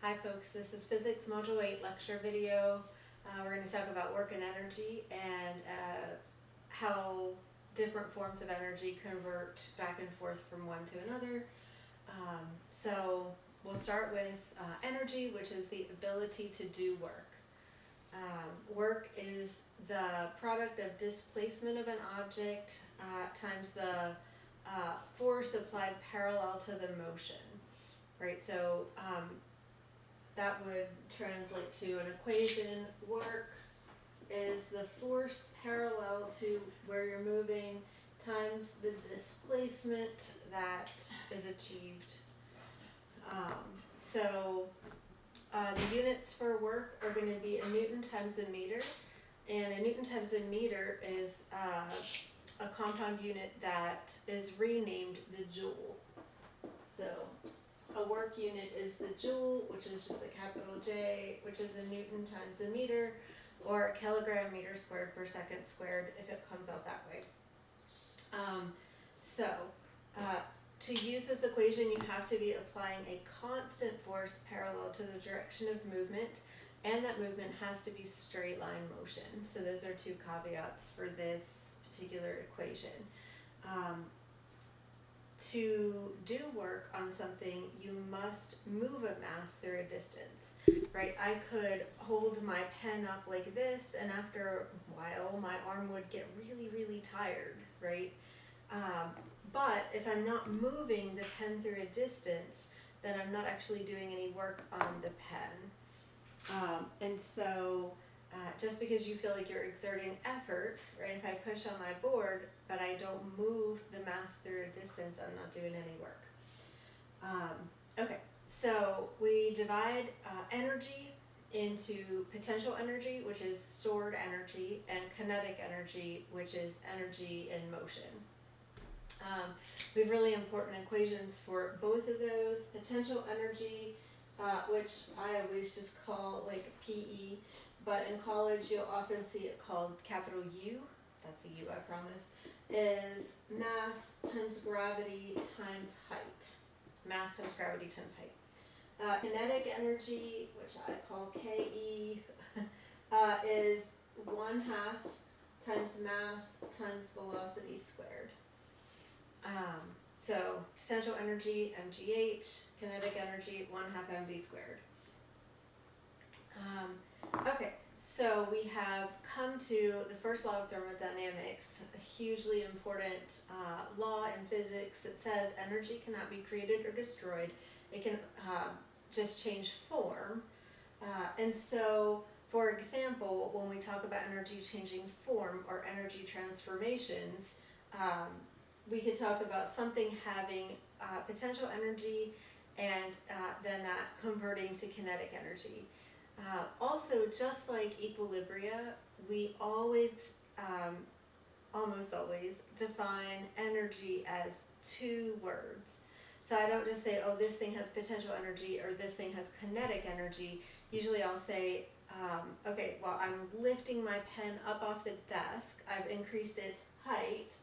Hi folks, this is Physics Module 8 lecture video. We're going to talk about work and energy and how different forms of energy convert back and forth from one to another. So we'll start with energy, which is the ability to do work. Work is the product of displacement of an object times the force applied parallel to the motion, right? So that would translate to an equation. Work is the force parallel to where you're moving times the displacement that is achieved. The units for work are going to be a Newton times a meter, and a Newton times a meter is a compound unit that is renamed the joule. So a work unit is the joule, which is just a capital J, which is a Newton times a meter, or a kilogram meter squared per second squared if it comes out that way. To use this equation, you have to be applying a constant force parallel to the direction of movement, and that movement has to be straight line motion. So those are two caveats for this particular equation. To do work on something, you must move a mass through a distance, right? I could hold my pen up like this, and after a while, my arm would get really, really tired, right? But if I'm not moving the pen through a distance, then I'm not actually doing any work on the pen. Just because you feel like you're exerting effort, right? If I push on my board, but I don't move the mass through a distance, I'm not doing any work. Okay, so we divide energy into potential energy, which is stored energy, and kinetic energy, which is energy in motion. We have really important equations for both of those. Potential energy, which I always just call like PE, but in college you'll often see it called capital U, that's a U, I promise, is mass times gravity times height. Mass times gravity times height. Kinetic energy, which I call KE, is 1/2 times mass times velocity squared. So potential energy mgh, kinetic energy 1/2 mv squared. Okay, so we have come to the first law of thermodynamics, a hugely important law in physics that says energy cannot be created or destroyed. It can just change form. And so, for example, when we talk about energy changing form or energy transformations, we could talk about something having potential energy and then that converting to kinetic energy. Also, just like equilibria, we always, almost always, define energy as two words. So I don't just say, oh, this thing has potential energy or this thing has kinetic energy. Usually I'll say, okay, well, I'm lifting my pen up off the desk. I've increased its height.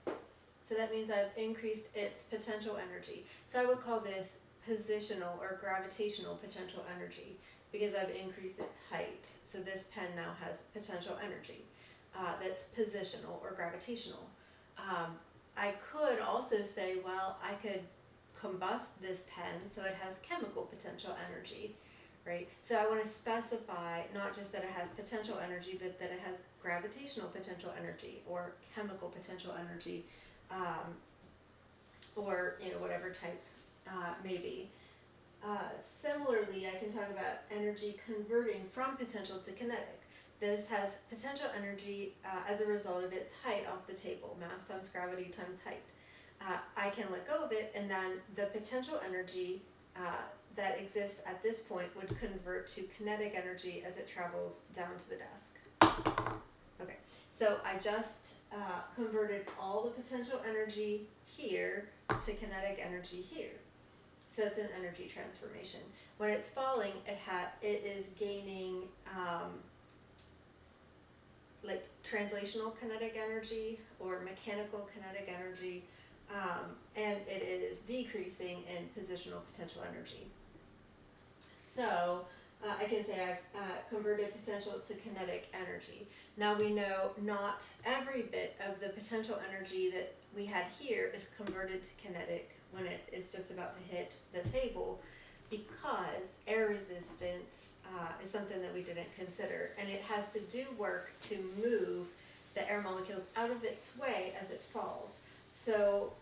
So that means I've increased its potential energy. So I would call this positional or gravitational potential energy because I've increased its height. So this pen now has potential energy that's positional or gravitational. I could also say, well, I could combust this pen so it has chemical potential energy, right? So I want to specify not just that it has potential energy, but that it has gravitational potential energy or chemical potential energy, or whatever type may be. Similarly, I can talk about energy converting from potential to kinetic. This has potential energy as a result of its height off the table, mass times gravity times height. I can let go of it, and then the potential energy that exists at this point would convert to kinetic energy as it travels down to the desk. Okay, so I just converted all the potential energy here to kinetic energy here. So that's an energy transformation. When it's falling, it is gaining like translational kinetic energy or mechanical kinetic energy, and it is decreasing in positional potential energy. So I can say I've converted potential to kinetic energy. Now we know not every bit of the potential energy that we had here is converted to kinetic when it is just about to hit the table, because air resistance is something that we didn't consider, and it has to do work to move the air molecules out of its way as it falls. So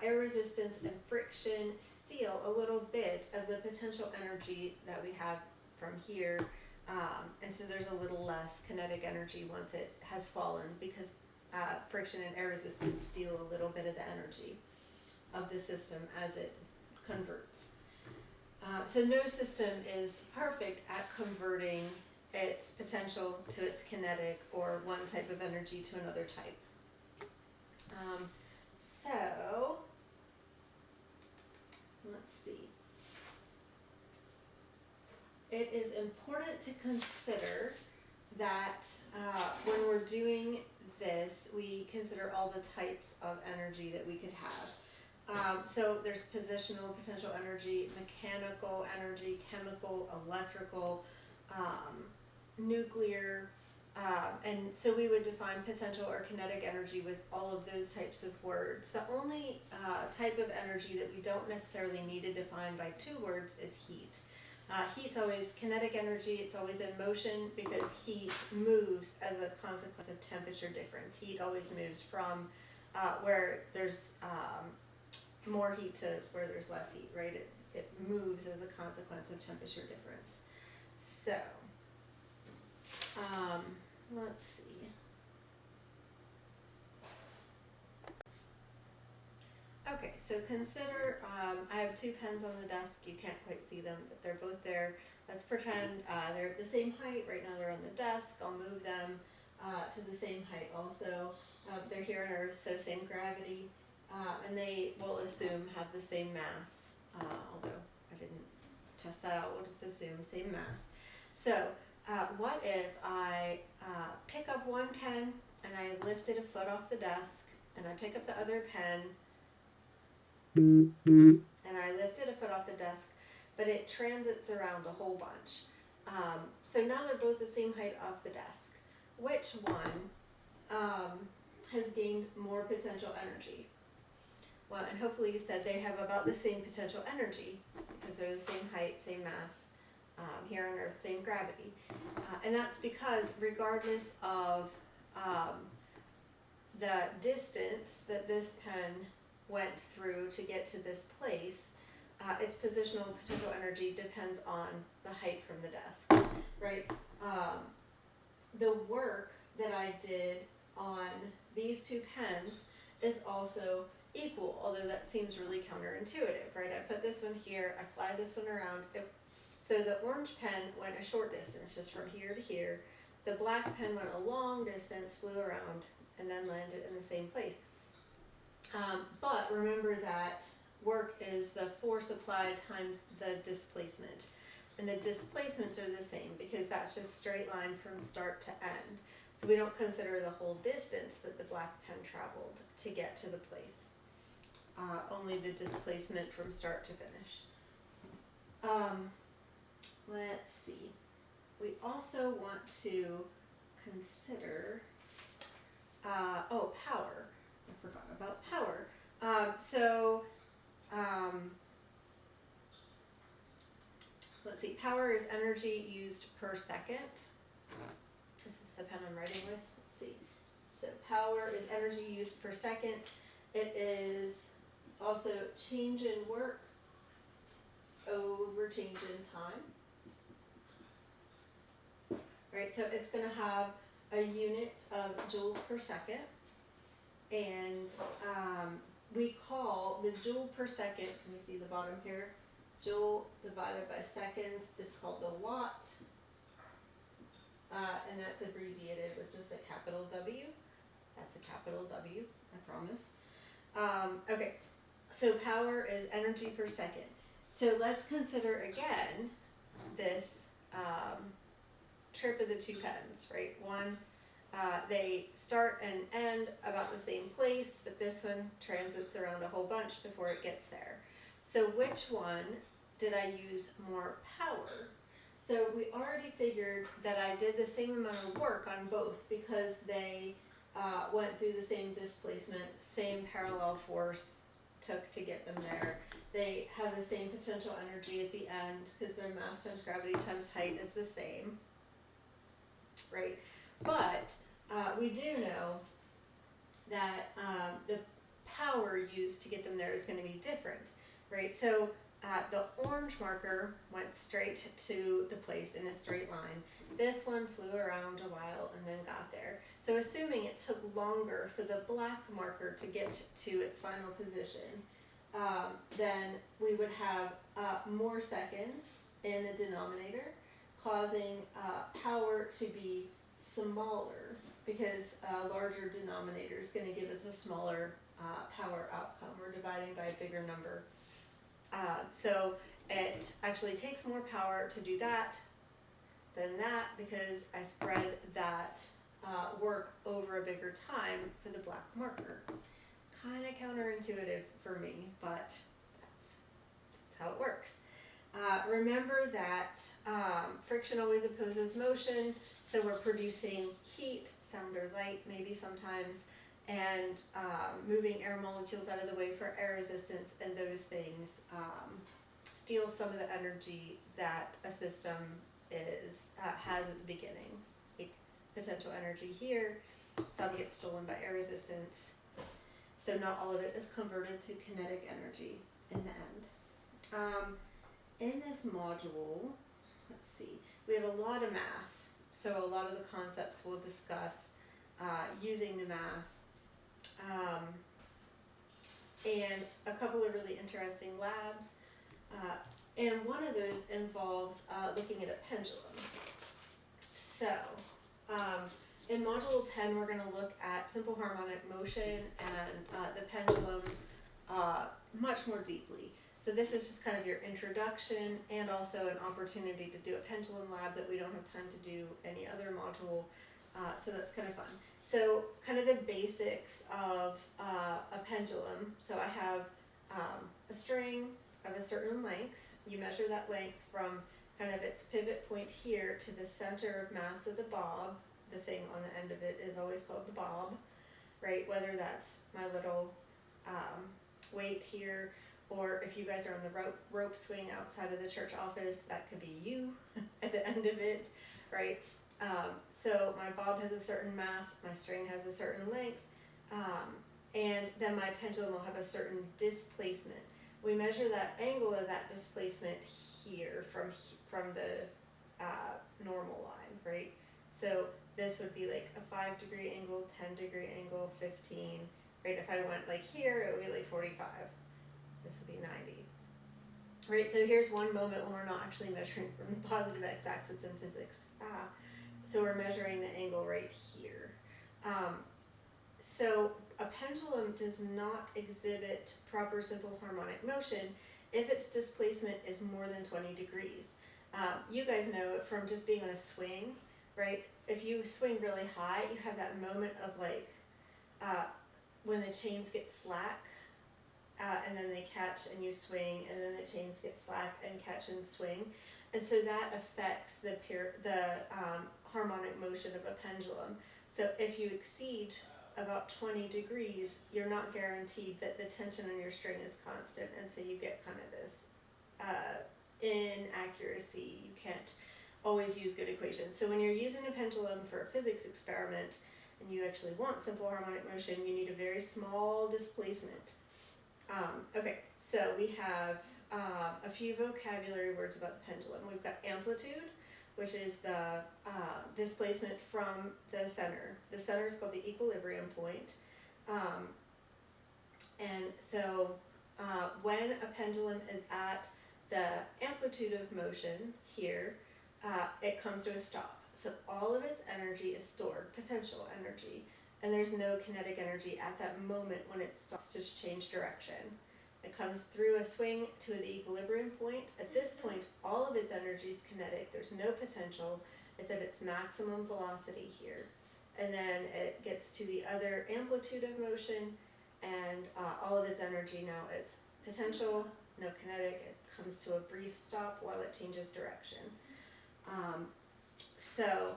air resistance and friction steal a little bit of the potential energy that we have from here, and so there's a little less kinetic energy once it has fallen, because friction and air resistance steal a little bit of the energy of the system as it converts. So no system is perfect at converting its potential to its kinetic, or one type of energy to another type. So let's see. It is important to consider that when we're doing this, we consider all the types of energy that we could have. So there's positional potential energy, mechanical energy, chemical, electrical, nuclear, and so we would define potential or kinetic energy with all of those types of words. The only type of energy that we don't necessarily need to define by 2 words is heat. Heat's always kinetic energy, it's always in motion, because heat moves as a consequence of temperature difference. Heat always moves from where there's more heat to where there's less heat, right? It moves as a consequence of temperature difference. So, let's see. Okay, so consider, I have 2 pens on the desk. You can't quite see them, but they're both there. Let's pretend they're at the same height. Right now they're on the desk. I'll move them to the same height also. They're here on Earth, so same gravity, and they will assume have the same mass, although I didn't test that out. We'll just assume same mass. So what if I pick up one pen and I lift it a foot off the desk, and I pick up the other pen and I lift it a foot off the desk, but it transits around a whole bunch. So now they're both the same height off the desk. Which one has gained more potential energy? Well, and hopefully you said they have about the same potential energy, because they're the same height, same mass, here on Earth, same gravity. And that's because regardless of the distance that this pen went through to get to this place, its positional potential energy depends on the height from the desk, right? The work that I did on these 2 pens is also equal, although that seems really counterintuitive, right? I put this one here, I fly this one around. So the orange pen went a short distance, just from here to here. The black pen went a long distance, flew around, and then landed in the same place. But remember that work is the force applied times the displacement. And the displacements are the same, because that's just straight line from start to end. So we don't consider the whole distance that the black pen traveled to get to the place. Only the displacement from start to finish. Let's see. We also want to consider, power. I forgot about power. Let's see, power is energy used per second. This is the pen I'm writing with. Let's see. So power is energy used per second. It is also change in work over change in time. Right, so it's going to have a unit of joules per second. And we call the joule per second, can you see the bottom here? Joule divided by seconds is called the watt. And that's abbreviated with just a capital W. That's a capital W, I promise. Okay, so power is energy per second. So let's consider again this trip of the 2 pens, right? One, they start and end about the same place, but this one transits around a whole bunch before it gets there. So which one did I use more power? So we already figured that I did the same amount of work on both because they went through the same displacement, same parallel force took to get them there. They have the same potential energy at the end because their mass times gravity times height is the same, right? But we do know that the power used to get them there is going to be different, right? So the orange marker went straight to the place in a straight line. This one flew around a while and then got there. So assuming it took longer for the black marker to get to its final position, then we would have more seconds in the denominator, causing power to be smaller because a larger denominator is going to give us a smaller power outcome. We're dividing by a bigger number. So it actually takes more power to do that than that because I spread that work over a bigger time for the black marker. Kind of counterintuitive for me, but that's how it works. Remember that friction always opposes motion, so we're producing heat, sound or light maybe sometimes, and moving air molecules out of the way for air resistance, and those things steal some of the energy that a system has at the beginning. Like potential energy here, some gets stolen by air resistance, so not all of it is converted to kinetic energy in the end. In this module, let's see, we have a lot of math, so a lot of the concepts we'll discuss using the math. And a couple of really interesting labs, and one of those involves looking at a pendulum. So in module 10 we're going to look at simple harmonic motion and the pendulum much more deeply. So this is just kind of your introduction and also an opportunity to do a pendulum lab that we don't have time to do any other module. So that's kind of fun. So kind of the basics of a pendulum. So I have a string of a certain length. You measure that length from kind of its pivot point here to the center of mass of the bob. The thing on the end of it is always called the bob, right? Whether that's my little weight here, or if you guys are on the rope swing outside of the church office, that could be you at the end of it, right? So my bob has a certain mass, my string has a certain length, and then my pendulum will have a certain displacement. We measure that angle of that displacement here from the normal line, right? So this would be like a 5-degree angle, 10-degree angle, 15, right? If I went like here, it would be like 45. This would be 90. Right, so here's one moment when we're not actually measuring from the positive x-axis in physics. So we're measuring the angle right here. So a pendulum does not exhibit proper simple harmonic motion if its displacement is more than 20 degrees. You guys know it from just being on a swing, right? If you swing really high, you have that moment of like when the chains get slack, and then they catch and you swing, and then the chains get slack and catch and swing, and so that affects the harmonic motion of a pendulum. So if you exceed about 20 degrees, you're not guaranteed that the tension on your string is constant, and so you get kind of this inaccuracy. You can't always use good equations. So when you're using a pendulum for a physics experiment and you actually want simple harmonic motion, you need a very small displacement. Okay, so we have a few vocabulary words about the pendulum. We've got amplitude, which is the displacement from the center. The center is called the equilibrium point. And so when a pendulum is at the amplitude of motion here, it comes to a stop. So all of its energy is stored, potential energy, and there's no kinetic energy at that moment when it stops to change direction. It comes through a swing to the equilibrium point. At this point, all of its energy is kinetic. There's no potential. It's at its maximum velocity here. And then it gets to the other amplitude of motion, and all of its energy now is potential, no kinetic. It comes to a brief stop while it changes direction. So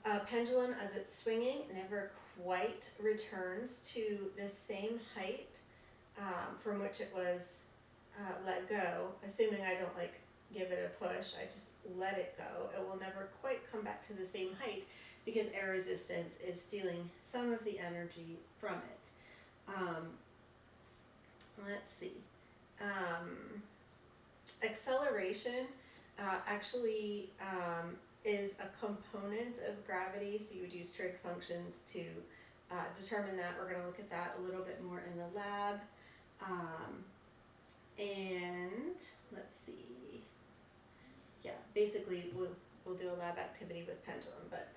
a pendulum, as it's swinging, never quite returns to the same height from which it was let go, assuming I don't like give it a push, I just let it go. It will never quite come back to the same height because air resistance is stealing some of the energy from it. Let's see. Acceleration actually is a component of gravity, so you would use trig functions to determine that. We're going to look at that a little bit more in the lab. And let's see. Yeah, basically we'll do a lab activity with pendulum, but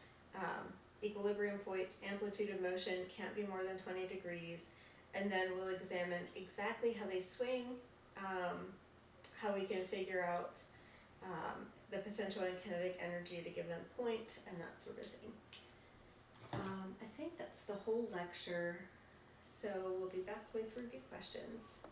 equilibrium point, amplitude of motion can't be more than 20 degrees, and then we'll examine exactly how they swing, how we can figure out the potential and kinetic energy at a given point, and that sort of thing. I think that's the whole lecture, so we'll be back with review questions.